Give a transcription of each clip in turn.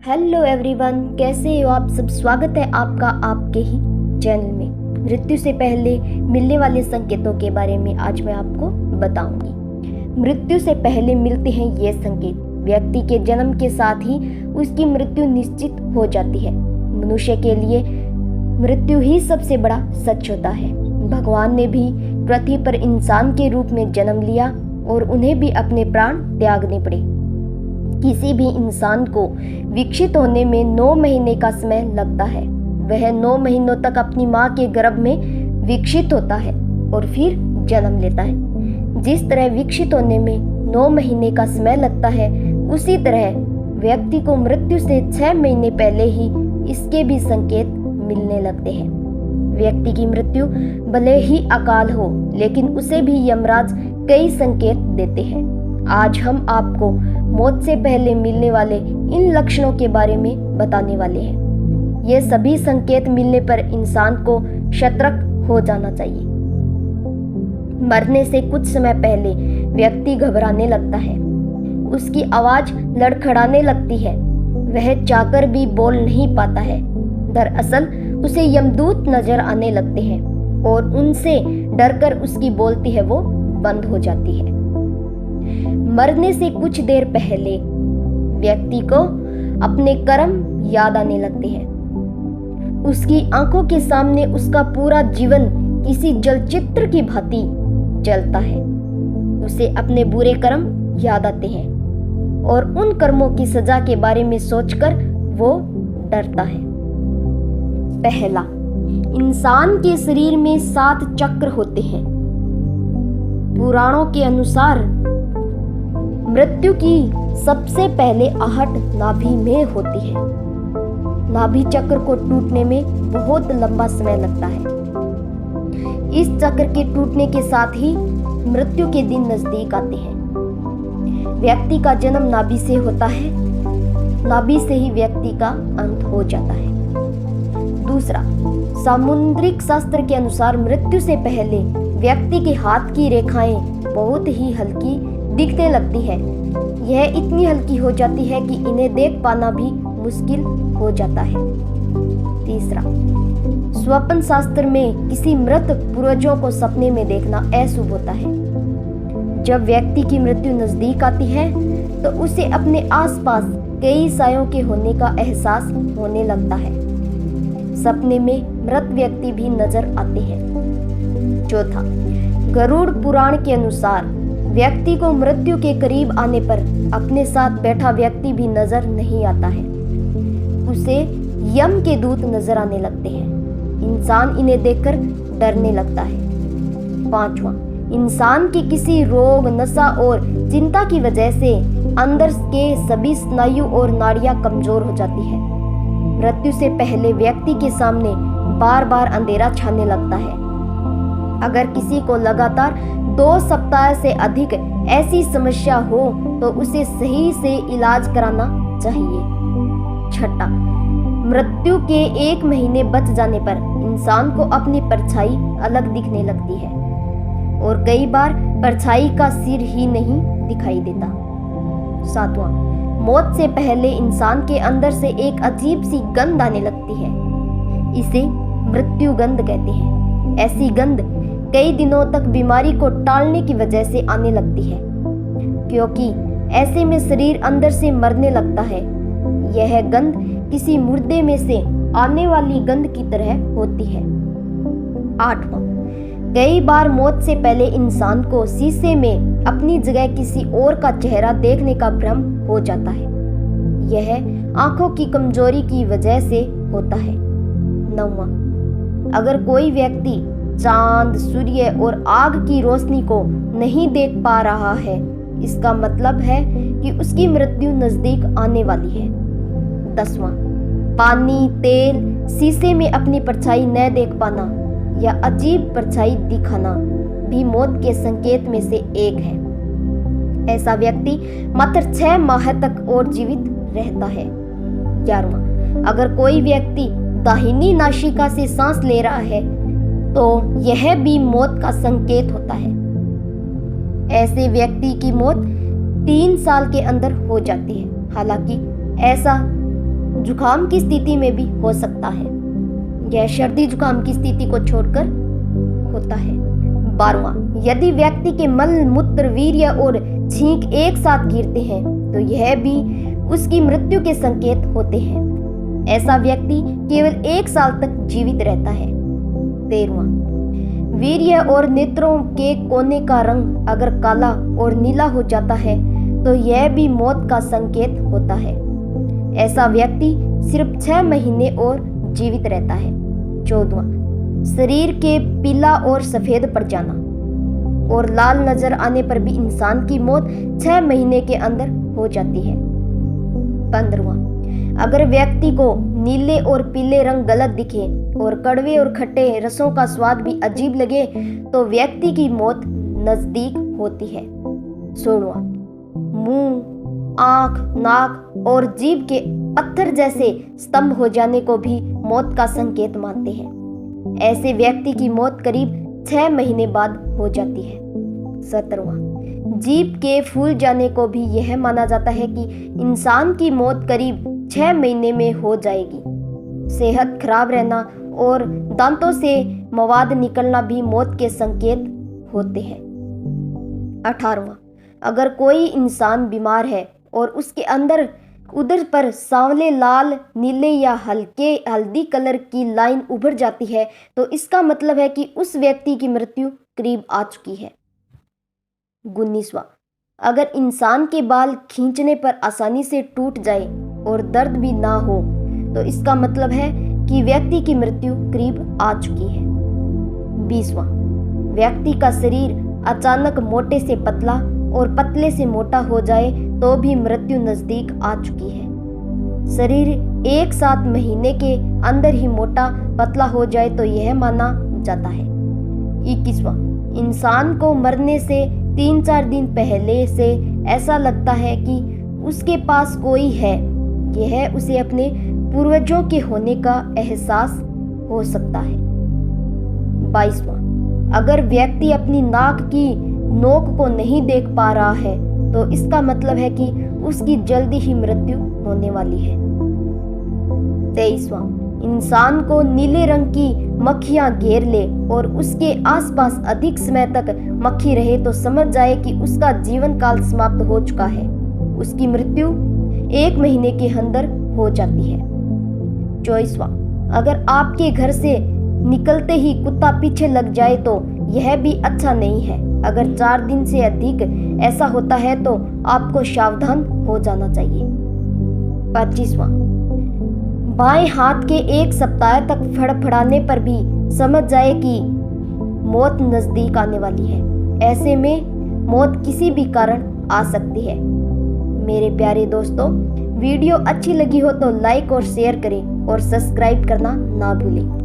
Hello everyone, कैसे हो आप सब। स्वागत है आपका आपके ही चैनल में। मृत्यु से पहले मिलने वाले संकेतों के बारे में आज मैं आपको बताऊंगी। मृत्यु से पहले मिलते हैं ये संकेत। व्यक्ति के जन्म के साथ ही उसकी मृत्यु निश्चित हो जाती है। मनुष्य के लिए मृत्यु ही सबसे बड़ा सच होता है। भगवान ने भी पृथ्वी पर इंसान के रूप में जन्म लिया और उन्हें भी अपने प्राण त्यागने पड़े। किसी भी इंसान को विकसित होने में 9 महीने का समय लगता है। वह 9 महीनों तक अपनी माँ के गर्भ में विकसित होता है और फिर जन्म लेता है। जिस तरह विकसित होने में 9 महीने का समय लगता है, उसी तरह व्यक्ति को मृत्यु से 6 महीने पहले ही इसके भी संकेत मिलने लगते हैं। व्यक्ति की मृत्यु भले ही अकाल हो, लेकिन उसे भी यमराज कई संकेत देते हैं। आज हम आपको मौत से पहले मिलने वाले इन लक्षणों के बारे में बताने वाले हैं। ये सभी संकेत मिलने पर इंसान को सतर्क हो जाना चाहिए। मरने से कुछ समय पहले व्यक्ति घबराने लगता है, उसकी आवाज लड़खड़ाने लगती है, वह चाहकर भी बोल नहीं पाता है। दरअसल उसे यमदूत नजर आने लगते हैं और उनसे डरकर उसकी बोलती है वो बंद हो जाती है। मरने से कुछ देर पहले व्यक्ति को अपने कर्म याद आने लगते हैं। उसकी आंखों के सामने उसका पूरा जीवन किसी चलचित्र की भांति चलता है। उसे अपने बुरे कर्म याद आते हैं और उन कर्मों की सजा के बारे में सोचकर वो डरता है। पहला, इंसान के शरीर में 7 चक्र होते हैं। पुराणों के अनुसार मृत्यु की सबसे पहले आहट नाभि में होती है। नाभि चक्र को टूटने में बहुत लंबा समय लगता है। इस चक्र के टूटने के साथ ही मृत्यु के दिन नजदीक आते हैं। व्यक्ति का जन्म नाभि से होता है, नाभि से ही व्यक्ति का अंत हो जाता है। दूसरा, सामुद्रिक शास्त्र के अनुसार मृत्यु से पहले व्यक्ति के हाथ की रेखाएं बहुत ही हल्की दिखने लगती है। यह इतनी हल्की हो जाती है कि इन्हें देख पाना भी मुश्किल हो जाता है। तीसरा, स्वप्न शास्त्र में किसी मृत पूर्वजों को सपने में देखना अशुभ होता है। जब व्यक्ति की मृत्यु नजदीक आती है तो उसे अपने आसपास कई सायों के होने का एहसास होने लगता है। सपने में मृत व्यक्ति भी नजर आते हैं। चौथा, गरुड़ पुराण के अनुसार व्यक्ति को मृत्यु के करीब आने पर अपने साथ बैठा व्यक्ति भी नजर नहीं आता है। उसे यम के दूत नजर आने लगते हैं। इंसान इन्हें देखकर डरने लगता है। पांचवा, इंसान की किसी रोग, नशा और चिंता की वजह से अंदर के सभी स्नायु और नाड़ियां कमजोर हो जाती है। मृत्यु से पहले व्यक्ति के सामने बार बार अंधेरा छाने लगता है। अगर किसी को लगातार 2 सप्ताह से अधिक ऐसी समस्या हो तो उसे सही से इलाज कराना चाहिए। छठा, मृत्यु के 1 महीने बच जाने पर इंसान को अपनी परछाई अलग दिखने लगती है और कई बार परछाई का सिर ही नहीं दिखाई देता। सातवां, मौत से पहले इंसान के अंदर से एक अजीब सी गंध आने लगती है। इसे मृत्यु गंध कहते हैं। ऐसी गंध कई दिनों तक बीमारी को टालने की वजह से आने लगती है, क्योंकि ऐसे में शरीर अंदर से मरने लगता है। यह गंध किसी मुर्दे में से आने वाली गंध की तरह होती है। 8वां, कई बार मौत से पहले इंसान को शीशे में अपनी जगह किसी और का चेहरा देखने का भ्रम हो जाता है। यह आंखों की कमजोरी की वजह से होता है। 9वां, अगर कोई व्यक्ति चांद, सूर्य और आग की रोशनी को नहीं देख पा रहा है, इसका मतलब है कि उसकी मृत्यु नजदीक आने वाली है। 10वां, पानी, तेल, शीशे में अपनी परछाई न देख पाना या अजीब परछाई दिखाना भी मौत के संकेत में से एक है। ऐसा व्यक्ति मात्र 6 माह तक और जीवित रहता है। 11वां, अगर कोई व्यक्ति दाहिनी नासिका से सांस ले रहा है तो यह भी मौत का संकेत होता है। ऐसे व्यक्ति की मौत 3 साल के अंदर हो जाती है। हालांकि ऐसा जुकाम की स्थिति में भी हो सकता है। यह सर्दी जुकाम की स्थिति को छोड़कर होता है। 12वां, यदि व्यक्ति के मल मूत्र वीर्य और छींक एक साथ गिरते हैं तो यह भी उसकी मृत्यु के संकेत होते हैं। ऐसा व्यक्ति केवल 1 साल तक जीवित रहता है। 13वां, वीर्य और नेत्रों के कोने का रंग अगर काला और नीला हो जाता है तो यह भी मौत का संकेत होता है। ऐसा व्यक्ति सिर्फ 6 महीने और जीवित रहता है। 14वां, शरीर के पीला और सफेद पड़ जाना और लाल नजर आने पर भी इंसान की मौत 6 महीने के अंदर हो जाती है। 15वां, अगर व्यक्ति को नीले और पीले रंग गलत दिखे और कड़वे और खट्टे रसों का स्वाद भी अजीब लगे तो व्यक्ति की मौत नजदीक होती है। 16वां, मुंह, आंख, नाक और जीभ के पत्थर जैसे स्तंभ हो जाने को भी मौत का संकेत मानते हैं। ऐसे व्यक्ति की मौत करीब 6 महीने बाद हो जाती है। 17वां, जीभ के फूल जाने को भी यह माना जाता है कि इंसान की मौत करीब 6 महीने में हो जाएगी। सेहत खराब रहना और दांतों से मवाद निकलना भी मौत के संकेत होते हैं। 18वां, अगर कोई इंसान बीमार है और उसके अंदर उदर पर सांवले, लाल, नीले या हल्के हल्दी कलर की लाइन उभर जाती है तो इसका मतलब है कि उस व्यक्ति की मृत्यु करीब आ चुकी है। 19वां, अगर इंसान के बाल खींचने पर आसानी से टूट जाए और दर्द भी ना हो तो इसका मतलब है कि व्यक्ति की मृत्यु करीब आ चुकी है। 20वां, व्यक्ति का शरीर अचानक मोटे से पतला और पतले से मोटा हो जाए तो भी मृत्यु नजदीक आ चुकी है। शरीर 1 7 महीने के अंदर ही मोटा पतला हो जाए तो यह माना जाता है। 21वां, इंसान को मरने से 3-4 दिन पहले से ऐसा लगता है कि उसके पास कोई है। यह उसे अपने पूर्वजों के होने का एहसास हो सकता है। 22वां, अगर व्यक्ति अपनी नाक की नोक को नहीं देख पा रहा है तो इसका मतलब है कि उसकी जल्दी ही मृत्यु होने वाली है। 23वां, इंसान को नीले रंग की मक्खियां घेर ले और उसके आसपास अधिक समय तक मक्खी रहे तो समझ जाए कि उसका जीवन काल समाप्त हो चुका है। उसकी मृत्यु 1 महीने के अंदर हो जाती है। 24वां, अगर आपके घर से निकलते ही कुत्ता पीछे लग जाए तो यह भी अच्छा नहीं है। अगर 4 दिन से अधिक ऐसा होता है तो आपको सावधान हो जाना चाहिए। 25वां, बाएं हाथ के 1 सप्ताह तक फड़फड़ाने पर भी समझ जाए कि मौत नजदीक आने वाली है। ऐसे में मौत किसी भी कारण आ सकती है। मेरे प्यारे दोस्तों, वीडियो अच्छी लगी हो तो लाइक और शेयर करें और सब्सक्राइब करना ना भूलें।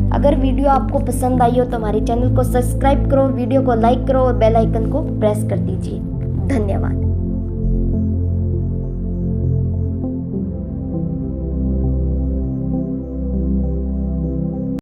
अगर वीडियो आपको पसंद आई हो तो हमारे चैनल को सब्सक्राइब करो, वीडियो को लाइक करो और बेल आइकन को प्रेस कर दीजिए। धन्यवाद।